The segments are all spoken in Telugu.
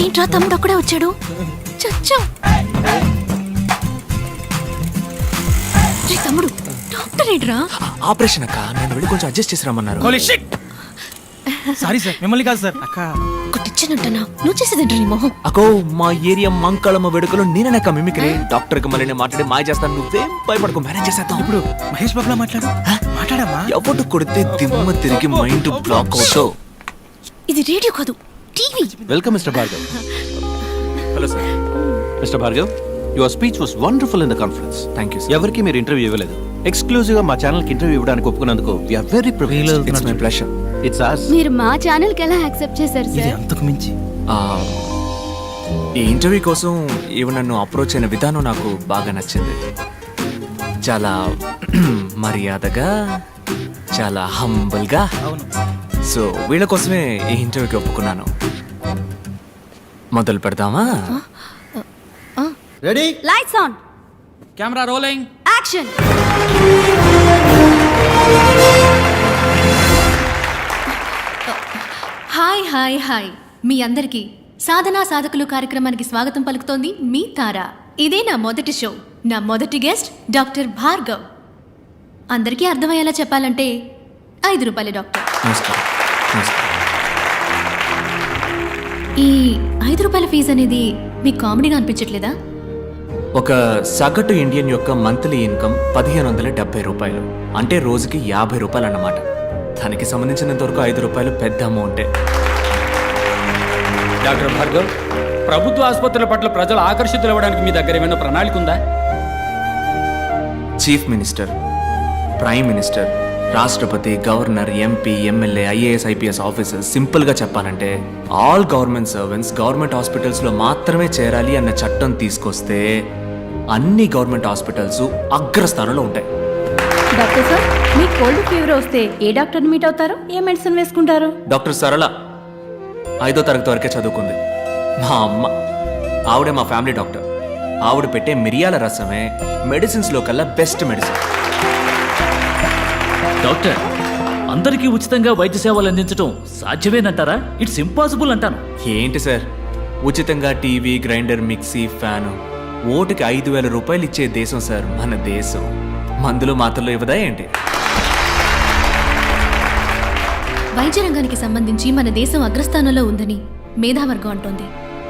ఏంట్రా తమ్ముడు అక్కడే వచ్చాడు. చచ్చా తమ్ముడు డాక్టర్ ఏంట్రా? ఆపరేషన్ అక్క, నేను వెళ్ళి కొంచెం అడ్జస్ట్ చేసి రమ్మన్నారు. సారీ సార్, మిమ్మల్ని కాదు సార్. అక్క కొట్టిచ్చానంటనా? నువ్వు చేసేదేంట్రా నీ మొహం? అకో మా ఏరియా మంకళమ్మ వేడుకలో నేననక్క మిమిక్రీ. డాక్టర్ కి మళ్ళీ నేను మాట్లాడి మాయ చేస్తాను, నువ్వేం భయపడకు, మేనేజ్ చేసేద్దాం. ఇప్పుడు మహేష్ బాబులా మాట్లాడమ్మా. ఎవరు కొడితే దిమ్మ తిరిగి మైండ్ బ్లాక్ అవుతావు. ఇది రేడియో కాదు, TV. Welcome mister Bhargav. Hello sir. Mister Bhargav, your speech was wonderful in the conference. Thank you. ఎవరికి మీరు ఇంటర్వ్యూ ఇవ్వలేదు. ఎక్స్క్లూజివ్ గా మా ఛానల్ కి ఇంటర్వ్యూ ఇవ్వడానికి ఒప్పుకున్నందుకు we are very privileged. It's my pleasure. It's us. మీరు మా ఛానల్ కి ఎలా యాక్సెప్ట్ చేశారు ఇది సార్? అంతకు మించి ఈ ఇంటర్వ్యూ కోసం ఈవెన్ నన్ను అప్రోచ్ అయిన విధానం నాకు బాగా నచ్చింది. చాలా మర్యాదగా, చాలా హంబుల్గా. సో వీళ్ళ కోసమే ఈ ఇంటర్వ్యూకి ఒప్పుకున్నాను. మొదలు పెడదామా? Ready, lights on, camera rolling, action. Hi hi hi, మీ అందరికీ సాధనా సాధకులు కార్యక్రమానికి స్వాగతం పలుకుతోంది మీ తార. ఇదే నా మొదటి షో. నా మొదటి గెస్ట్ డాక్టర్ భార్గవ్. అందరికీ అర్థమయ్యేలా చెప్పాలంటే 5 రూపాయల డాక్టర్. నమస్కారం. నమస్కారం. ఈ 5 రూపాయల ఫీజు అనేది మీకు కామెడీగా అనిపించట్లేదా? ఒక సగటు ఇండియన్ యొక్క మంత్లీ ఇన్కమ్ 1570 రూపాయలు, అంటే రోజుకి 50 రూపాయలు అన్నమాట. దానికి సంబంధించినంత వరకు 5 రూపాయలు పెద్ద అమౌంటే. డాక్టర్ భార్గవ్, ప్రభుత్వ ఆసుపత్రుల పట్ల ప్రజలు ఆకర్షితులు అవ్వడానికి మీ దగ్గర ఏమైనా ప్రణాళిక ఉందా? చీఫ్ మినిస్టర్, ప్రైమ్ మినిస్టర్, రాష్ట్రపతి, governor, MP, MLA, IAS, IPS officers, సింపుల్గా చెప్పాలంటే ఆల్ గవర్నమెంట్ సర్వెంట్స్ గవర్నమెంట్ హాస్పిటల్స్లో మాత్రమే చేరాలి అన్న చట్టం తీసుకొస్తే అన్ని గవర్నమెంట్ హాస్పిటల్స్ అగ్రస్థానంలో ఉంటాయి. డాక్టర్ సార్, మీకు కోల్డ్ ఫీవర్ వస్తే ఏ డాక్టర్ని మీట్ అవుతారు? ఏ మెడిసిన్ వేసుకుంటారు? డాక్టర్ సరళ 5వ తరగతి వరకే చదువుకుంది. మా అమ్మ, ఆవిడే మా ఫ్యామిలీ డాక్టర్. ఆవిడ పెట్టే మిరియాల రసమే మెడిసిన్స్లో కల్లా బెస్ట్ మెడిసిన్. డాక్టర్, అందరికీ ఉచితంగా వైద్య సేవలు అందించడం సాధ్యమేనంటారా? ఇట్స్ ఇంపాసిబుల్ అంటాను. ఏంటి సార్, ఉచితంగా టీవీ, గ్రైండర్, మిక్సీ, ఫ్యాను, ఓటుకి 5,000 రూపాయలు ఇచ్చే దేశం సార్ మన దేశం. మందులు మాత్రలు ఇవ్వదా ఏంటి? వైద్య రంగానికి సంబంధించి మన దేశం అగ్రస్థానంలో ఉందని మేధావర్గం అంటోంది.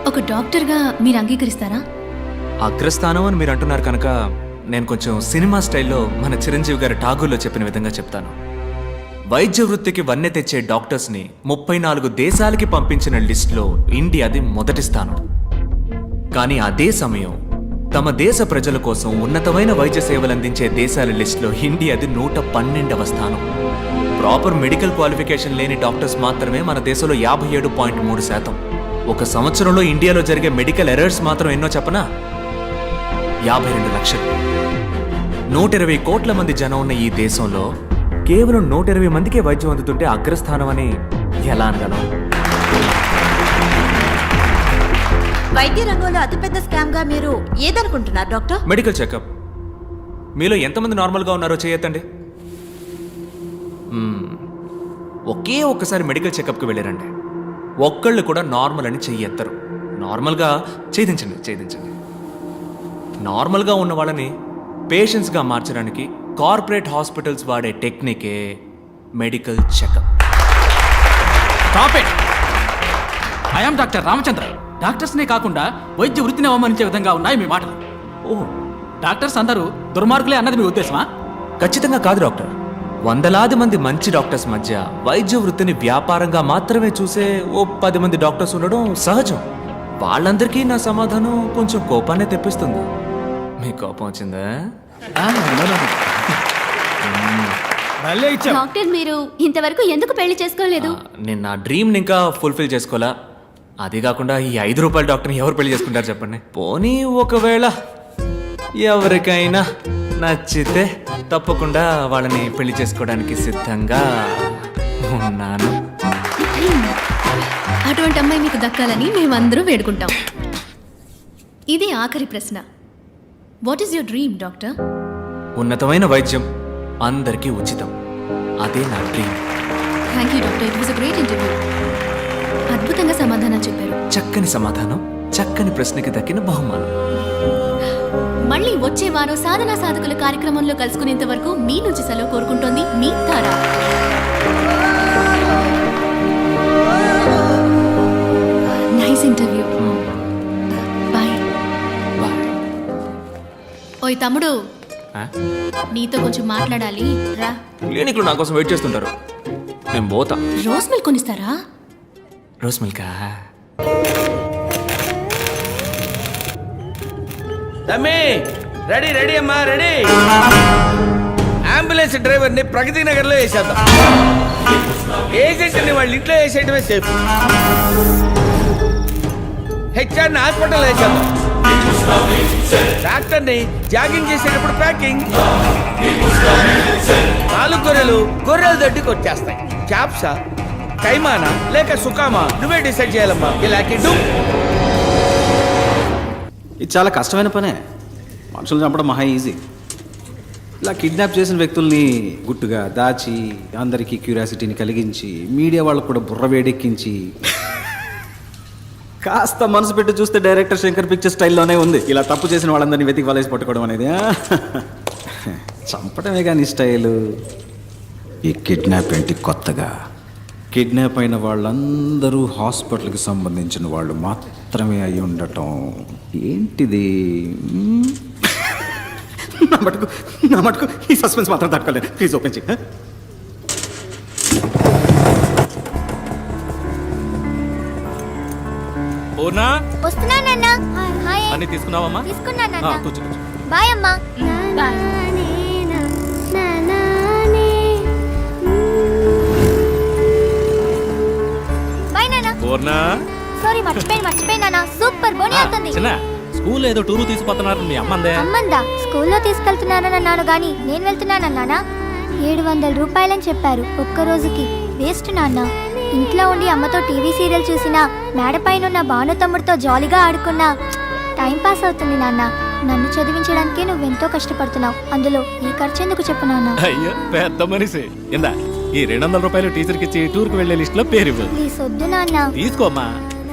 ఒక డాక్టర్గా మీరు అంగీకరిస్తారా? అగ్రస్థానం అని మీరు అంటున్నారు కనుక నేను కొంచెం సినిమా స్టైల్లో మన చిరంజీవి గారి ఠాగూర్లో చెప్పిన విధంగా చెప్తాను. వైద్య వృత్తికి వన్నె తెచ్చే డాక్టర్స్ని 34 దేశాలకి పంపించిన లిస్టులో ఇండియాది మొదటి స్థానం. కానీ అదే సమయం తమ దేశ ప్రజల కోసం ఉన్నతమైన వైద్య సేవలు అందించే దేశాల లిస్టులో ఇండియాది 112వ స్థానం. ప్రాపర్ మెడికల్ క్వాలిఫికేషన్ లేని డాక్టర్స్ మాత్రమే మన దేశంలో 57.3%. ఒక సంవత్సరంలో ఇండియాలో జరిగే మెడికల్ ఎర్రర్స్ మాత్రం ఎన్నో చెప్పనా? 52 లక్షలు. 120 కోట్ల మంది జనం ఉన్న ఈ దేశంలో కేవలం 120 మందికే వైద్యం అందుతుంటే అగ్రస్థానం అని ఎలా అనగలం? వైద్య రంగంలో అతిపెద్ద స్కామ్ గా మీరు ఏదనుకుంటున్నారు డాక్టర్? Medical checkup. మీలో ఎంతమంది నార్మల్గా ఉన్నారో చేయొద్దండి. ఒకే ఒక్కసారి మెడికల్ చెకప్కి వెళ్ళారండి, ఒక్కళ్ళు కూడా నార్మల్ అని చెయ్యెత్తరు. నార్మల్గా ఛేదించండి. నార్మల్గా ఉన్న వాళ్ళని పేషెంట్స్గా మార్చడానికి కార్పొరేట్ హాస్పిటల్స్ వాడే టెక్నికే medical checkup. I am doctor Ramachandra. డాక్టర్స్నే కాకుండా వైద్య వృత్తిని అవమానించే విధంగా ఉన్నాయి మీ మాటలు. ఓహ్, డాక్టర్స్ అందరూ దుర్మార్గులే అన్నది మీ ఉద్దేశమా? ఖచ్చితంగా కాదు డాక్టర్. వందలాది మంది మంచి డాక్టర్స్ మధ్య వైద్య వృత్తిని వ్యాపారంగా మాత్రమే చూసే ఓ 10 మంది డాక్టర్స్ ఉండడం సహజం. వాళ్ళందరికీ నా సమాధానం కొంచెం కోపాన్ని తెప్పిస్తుంది. మీ కోపం వచ్చిందా? డాక్టర్, మీరు ఇంతవరకు ఎందుకు పెళ్లి చేసుకోలేదు? నేను నా డ్రీమ్ని ఇంకా ఫుల్ఫిల్ చేసుకోవాలా. అది కాకుండా ఈ 5 రూపాయల డాక్టర్ని ఎవరు పెళ్లి చేసుకుంటారు చెప్పండి? పోనీ ఒకవేళ ఎవరికైనా నచ్చితే తప్పకుండా వాళ్ళని పెళ్లి చేసుకోవడానికి సిద్ధంగా ఉన్నాను. అటువంటి అమ్మాయి మీకు దక్కాలని మేమందరూ వేడుకుంటాం. ఇది ఆఖరి ప్రశ్న. What is your dream doctor? ఉన్నతమైన వైద్యం అందరికీ ఉచితం, అదే నా dream. Thank you doctor, it was a great interview. అద్భుతంగా సమాధానం చెప్పారు. చక్కని సమాధానం, చక్కని ప్రశ్నకి దక్కిన బహుమానం. మళ్ళీ వచ్చే వారం సాధనా సాధకుల కార్యక్రమంలో కలుసుకునేంత వరకు మీ నుంచి సెలవు కోరుకుంటోంది మీ Tara. Nice interview. Bye. Bye. ఓయ్ తమ్ముడు, ఆ? నీతో కొంచెం మాట్లాడాలి, రా. క్లినిక్లో నా కోసం వెయిట్ చేస్తుంటారు, నేను పోతా. రోజ్ మిల్క్ కొనిస్తారా? రోస్ మిల్కా? తమ్మి రెడీ రెడీ అమ్మా రెడీ. అంబులెన్స్ డ్రైవర్ ని ప్రగతి నగర్ లో వేసేద్దాం. ఏజెంట్ ని వాళ్ళ ఇంట్లో వేసేయటమే సేఫ్. హెచ్ఆర్ ని హాస్పిటల్ వేసేద్దాం. డాక్టర్ ని జాగింగ్ చేసేటప్పుడు ప్యాకింగ్. 4 గొర్రెల దొడ్డికి వచ్చేస్తాయి. క్యాప్సా, కైమానా లేక సుకామా నువ్వే డిసైడ్ చేయాలమ్మా. ఇలా కిడ్డు ఇది చాలా కష్టమైన పనే. మనుషులు చంపడం మహా ఈజీ. ఇలా కిడ్నాప్ చేసిన వ్యక్తుల్ని గుట్టుగా దాచి అందరికీ క్యూరియాసిటీని కలిగించి మీడియా వాళ్ళకు కూడా బుర్ర వేడెక్కించి కాస్త మనసు పెట్టి చూస్తే డైరెక్టర్ శంకర్ పిక్చర్ స్టైల్లోనే ఉంది. ఇలా తప్పు చేసిన వాళ్ళందరినీ వెతికి వలేసి పట్టుకోవడం అనేది. చంపడమే కానీ స్టైలు. ఈ కిడ్నాప్ ఏంటి కొత్తగా? కిడ్నాప్ అయిన వాళ్ళందరూ హాస్పిటల్కి సంబంధించిన వాళ్ళు మాత్రమే అయి ఉండటం ఏంటిది? నా మటుకు ఈ సస్పెన్స్ మాత్రం తట్టుకోలేదు. ప్లీజ్ ఓపెన్ చేయి. పూర్ణ వస్తున్నానన్నా. హాయ్. అన్ని తీసుకున్నావమ్మా? తీసుకున్నానన్నా. కూర్చో కూర్చో. బాయ్ అమ్మా. బాయ్. బాయ్ నాన్న. పూర్ణ సారీ మర్చిపోయినా. సూపర్ బోని అవుతుంది. చిన్న స్కూల్ ఏదో టూరు తీసుకుపోతున్నారు, మీ అమ్మందే. అమ్మందా స్కూల్లో తీసుకెళ్తున్నానన్నాను గాని నేను వెళ్తున్నానన్నానా? 700 రూపాయలని చెప్పారు ఒక్క రోజుకి. వేస్ట్ నాన్న. ఇంట్లో ఉండి అమ్మతో టీవీ సీరియల్ చూసినా, మేడపైన భాను తమ్ముడితో జాలీగా ఆడుకున్నా టైం పాస్ అవుతుంది నాన్న. నన్ను చదివించడానికే నువ్వెంతో కష్టపడుతున్నావు. అందులో ఈ ఖర్చు ఎందుకు చెప్పు నాన్న? అయ్యో పెద్ద మనిషి. ఇందా ఈ 200 రూపాయలు టీచర్కి ఇచ్చి టూర్కి వెళ్లే లిస్ట్ లో పేరు ఇవ్వు. ప్లీజ్ వద్దు నాన్న. తీసుకోమ్మా.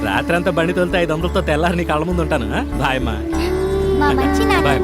రాత్రి అంతా బండి తోలితే 500తో తెల్లారి నీ కళ్ళ ముందు ఉంటాను. బాయ్ అమ్మా. మా మంచి నాన్న. బాయ్.